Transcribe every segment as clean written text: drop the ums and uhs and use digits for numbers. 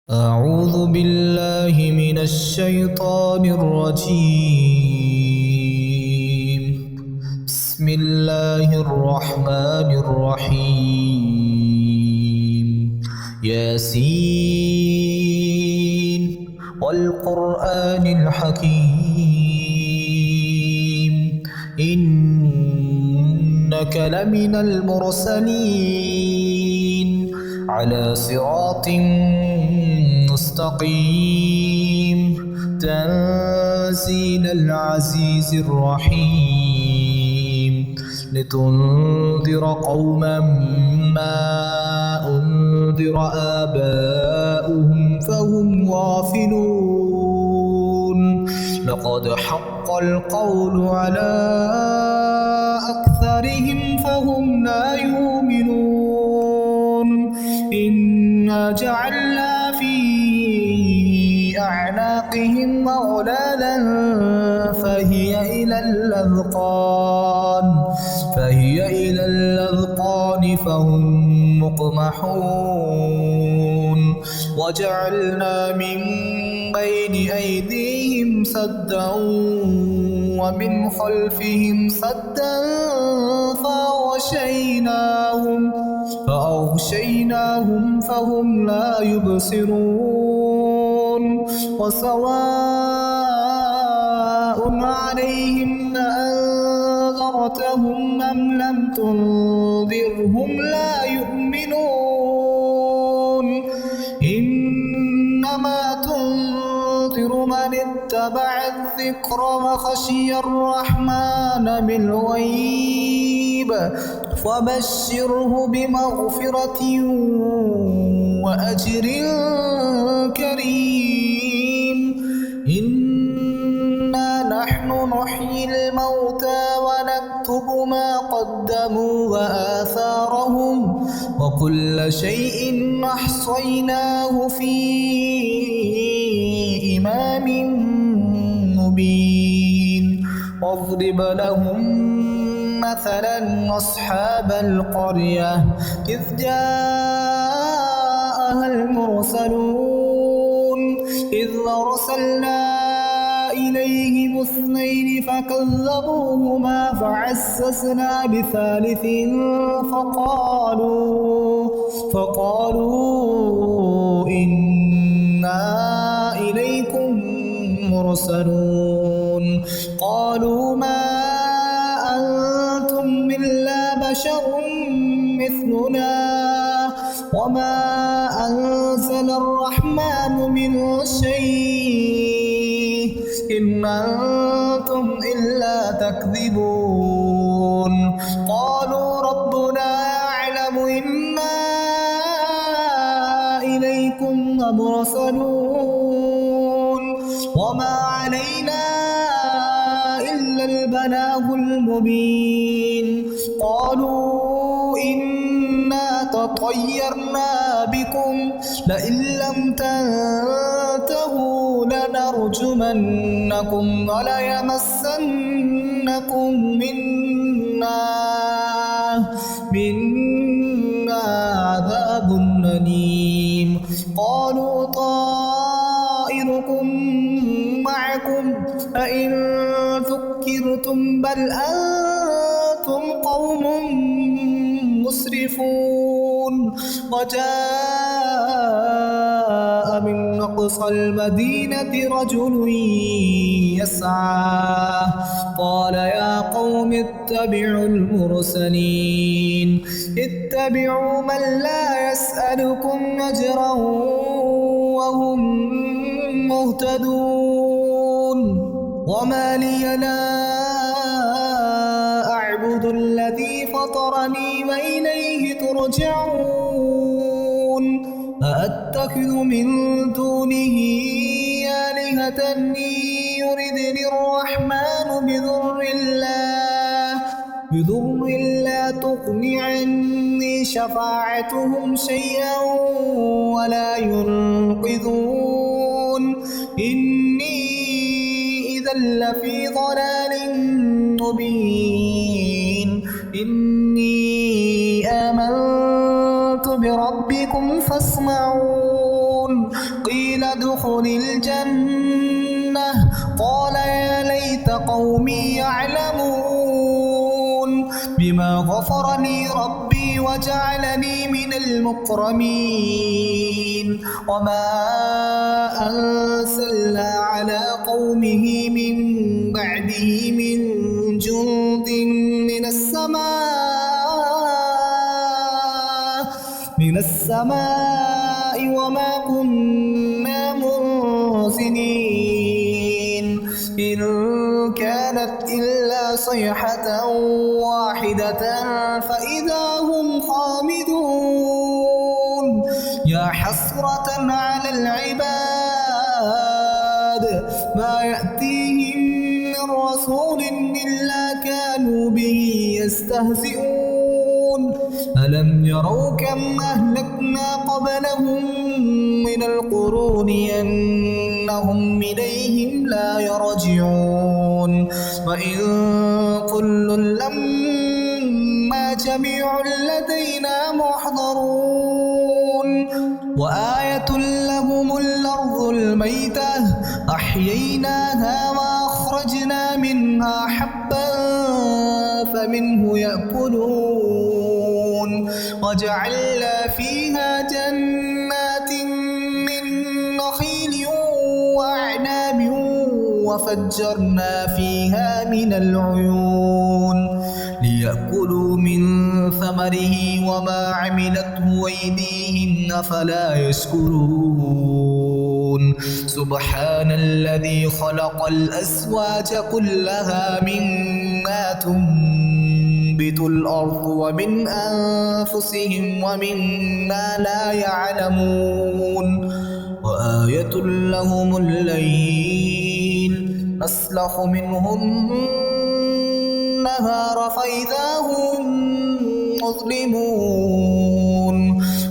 أعوذ بالله من الشيطان الرجيم. بسم الله الرحمن الرحيم. ياسين والقرآن الحكيم إنك لمن المرسلين على صراط مستقيم تنزيل العزيز الرحيم لتنذر قوما ما أنذر آباؤهم فهم غافلون لقد حق القول على أكثرهم فهم لا يؤمنون إنا جعلنا في أعناقهم أغلالا فهي إلى الأذقان فهم مقمحون وجعلنا من بين أيديهم سدا ومن خلفهم سدا فأغشيناهم فهم لا يبصرون وسواء عليهم أأنذرتهم أم لم تنذرهم لا يؤمنون إنما تنذر من اتبع الذكر وخشي الرحمن بالغيب فبشره بمغفرة وأجر كريم إنا نحن نحيي الموتى ونكتب ما قدموا وآثارهم وكل شيء أحصيناه في إمام مبين واضرب لهم مثلا أصحاب القرية إذ جاءها المرسلون إذ أرسلنا إليهم اثنين فكذبوهما فعززنا بثالث فقالوا إنا إليكم مرسلون قالوا ما أنتم إلا بشر مثلنا وما أنزل الرحمن من شيء إن أنتم إلا تكذبون قالوا ربنا يعلم إنا إليكم لمرسلون وما علينا إلا البلاغ المبين قالوا إنا تطيرنا بكم لئن لم تنتهوا لنرجمنكم وليمسنكم منا عذاب أليم قالوا طائركم معكم أئن ذكرتم بل أنتم قوم مسرفون وجاء من أقصى المدينة رجل يسعى قال يا قوم اتبعوا المرسلين اتبعوا من لا يسألكم أجرا وهم مهتدون وما لي لا أعبد الذي فطرني وإليه ترجعون أأتخذ من دونه آلهة يردني الرحمن بضر لا تغن عني شفاعتهم شيئا ولا ينقذون إني إذا لفي ضلال مبين إني آمنت بربكم فاسمعون قيل ادخل الجنة قال يا ليت قومي يعلمون بما غفر لي ربي وجعلني من المكرمين وما أرسلنا على قومه من بعده من جند من السماء وما كنا منزلين إن كانت إلا صيحة واحدة فإذا هم خامدون يا حسرة على العباد ما يأتيهم من رسول إلا كانوا به يستهزئون ألم يروا كم أهلكنا قبلهم من القرون أنهم إليهم لا يرجعون وإن كل لما جميع لدينا محضرون وآية لهم الأرض الميتة أحييناها وأخرجنا منها حبا فمنه يأكلون وجعلنا فيها جنات من نخيل وأعناب وفجرنا فيها من العيون ليأكلوا من ثمره وما عملته أيديهم أفلا يشكرون سبحان الذي خلق الأزواج كلها مما تنبت الأرض ومن أنفسهم ومما لا يعلمون وآية لهم الليل نسلخ منه النهار فإذا هم مظلمون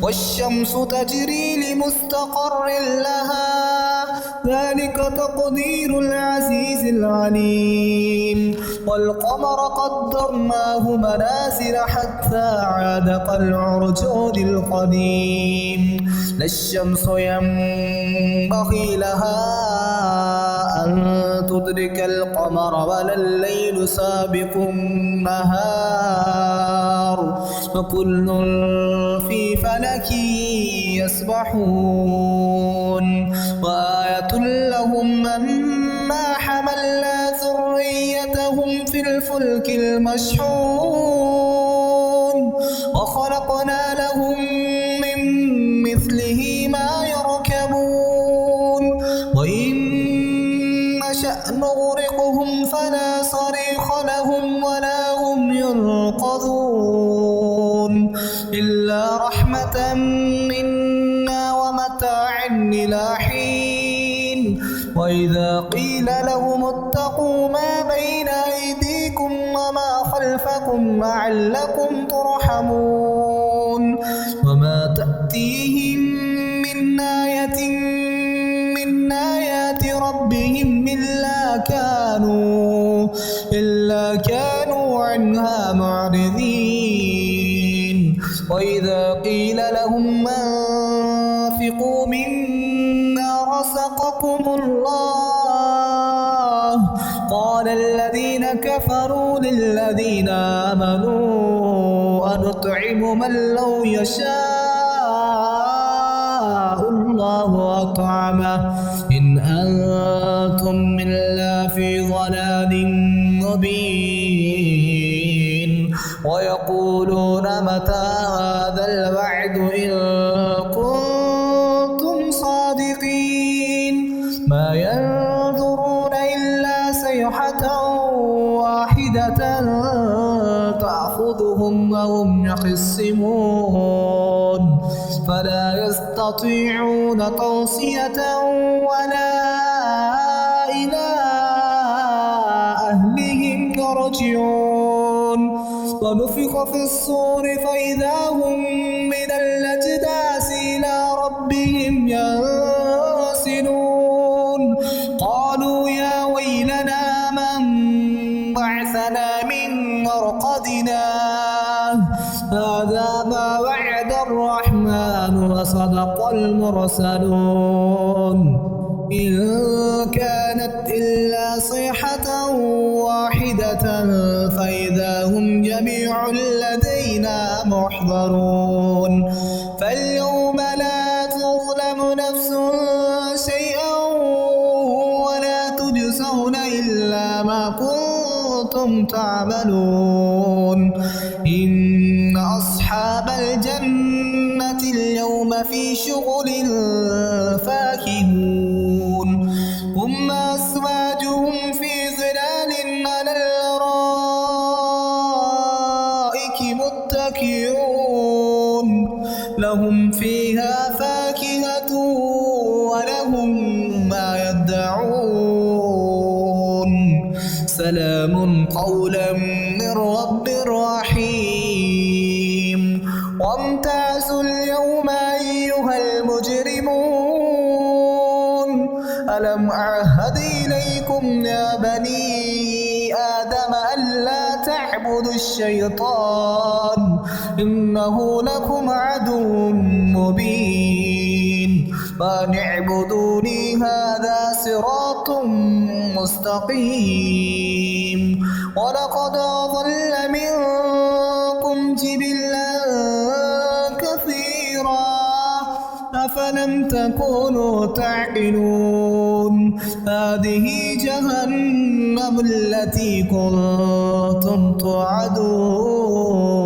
والشمس تجري لمستقر لها ذلك تقدير العزيز العليم والقمر قدرناه منازل حتى عاد كالعرجون القديم لا الشمس ينبغي لها أن تدرك القمر ولا الليل سابق النهار وكل في فلك يسبحون وآية لهم أنا حملنا ذريتهم في الفلك المشحون وخلقنا لهم من مثله ما يركبون وإن نشأ نغرقهم فلا صريخ لهم ولا هم ينقذون إلا رحمة منا ومتاعا إلى حين وإذا قيل لهم اتقوا ما بين أيديكم وما خلفكم لعلكم ترحمون وما تأتيهم من آية من آيات ربهم إلا كانوا عنها معرضين وإذا قيل لهم أنفقوا مما رزقكم الله قال الذين كفروا للذين آمنوا أنطعم من لو يشاء الله أطعمه إن أنتم إلا في ضلال مبين ويقولون متى هذا الوعد إن كنتم صادقين ما ينظرون إلا صيحة واحدة تأخذهم وهم يخصمون فلا يستطيعون توصية ولا إلى أهلهم يرجعون ونفخ في الصور فإذا هم من الأجداث إلى ربهم ينسلون قالوا يا ويلنا من بعثنا من مرقدنا هذا ما وعد الرحمن الرحمن وصدق المرسلون إن كانت إلا صيحة واحدة فإذا هم جميع لدينا محضرون فاليوم لا تظلم نفس شيئا ولا تجزون إلا ما كنتم تعملون إن أصحاب الجنة اليوم في شغل فاكهون هم أزواجهم في ظلال على الأرائك متكئون لهم فيها فاكهة ولهم ما يدعون سلام قولا من رب رحيم وامتازوا اليوم أيها المجرمون ألم أعهد إليكم يا بني آدم ألا تعبدوا الشيطان إنه لكم عدو مبين فأن اعبدوني هذا صراط مستقيم ولقد أضل منكم جبلا كثيرا أفلم تكونوا تعقلون هذه جهنم التي كنتم توعدون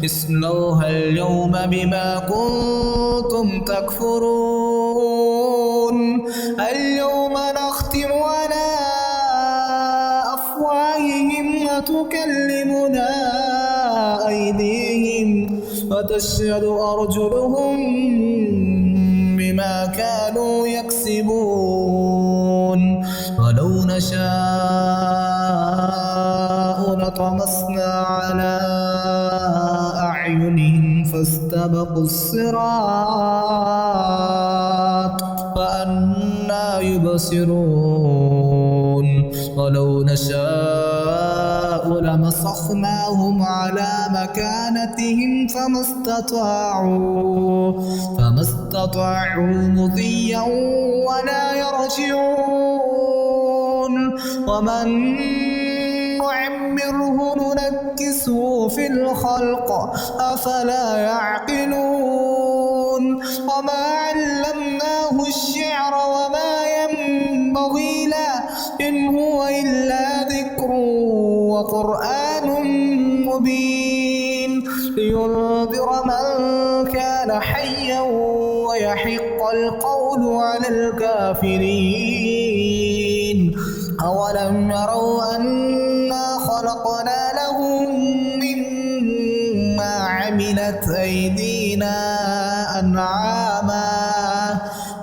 اصلوها اليوم بما كنتم تكفرون اليوم نختم على أفواههم وتكلمنا أيديهم وتشهد أرجلهم بما كانوا يكسبون ولو نشاء لطمسنا على أعينهم فاستبقوا الصراط فأنى يبصرون ولو نشاء لمسخناهم على مكانتهم فما استطاعوا مضيا ولا يرجعون ومن نعمره ننكسه في الخلق أفلا يعقلون وما علمناه الشعر وما ينبغي له إن هو إلا ذكر وقرآن مبين لينذر من كان حيا ويحق القول على الكافرين أولم يروا أنا خلقنا لهم مما عملت أيدينا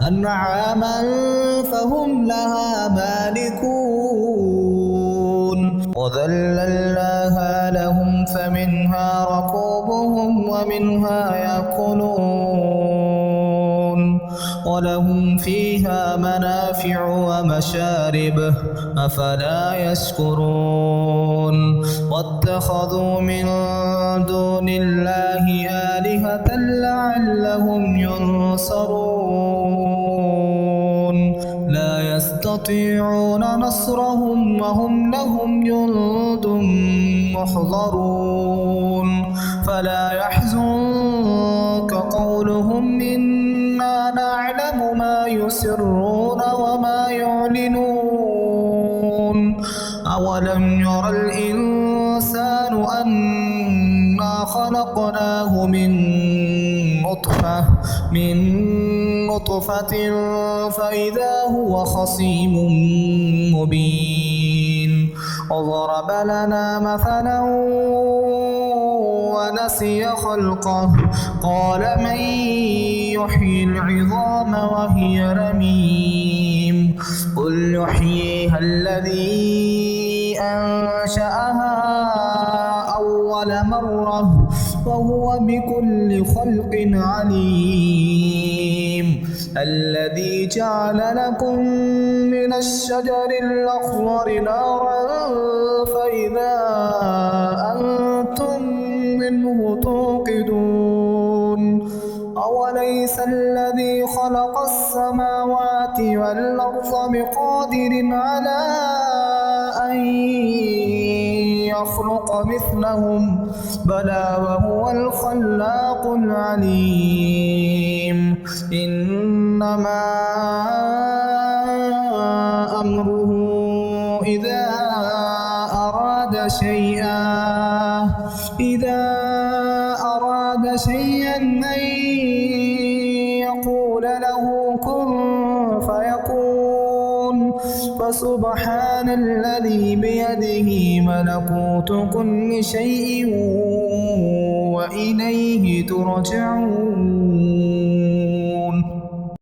أنعاما فهم لها مالكون وذللناها لهم فمنها ركوبهم ومنها يأكلون ولهم فيها منافع ومشارب أفلا يشكرون واتخذوا من دون الله آلهة لعلهم ينصرون لا يستطيعون نصرهم وهم لهم جند محضرون فلا يحزنك قولهم إنا نعلم ما يسرون وما يعلنون أولم ير الإنسان أنا خلقناه من نطفة فإذا هو خصيم مبين وضرب لنا مثلا ونسي خلقه قال من يحيي العظام وهي رميم قل يحييها الذي أنشأها أول مرة وهو بكل خلق عليم الذي جعل لكم من الشجر الأخضر نارا فإذا أنتم منه توقدون أوليس الذي خلق السماوات والأرض بقادر على أن يخلق مثلهم بلى وهو الخلاق العليم إنما أمره إذا أراد شيئا أن يقول له كن فيكون فسبحان الذي بيده ملكوت كل شيء وإليه ترجعون.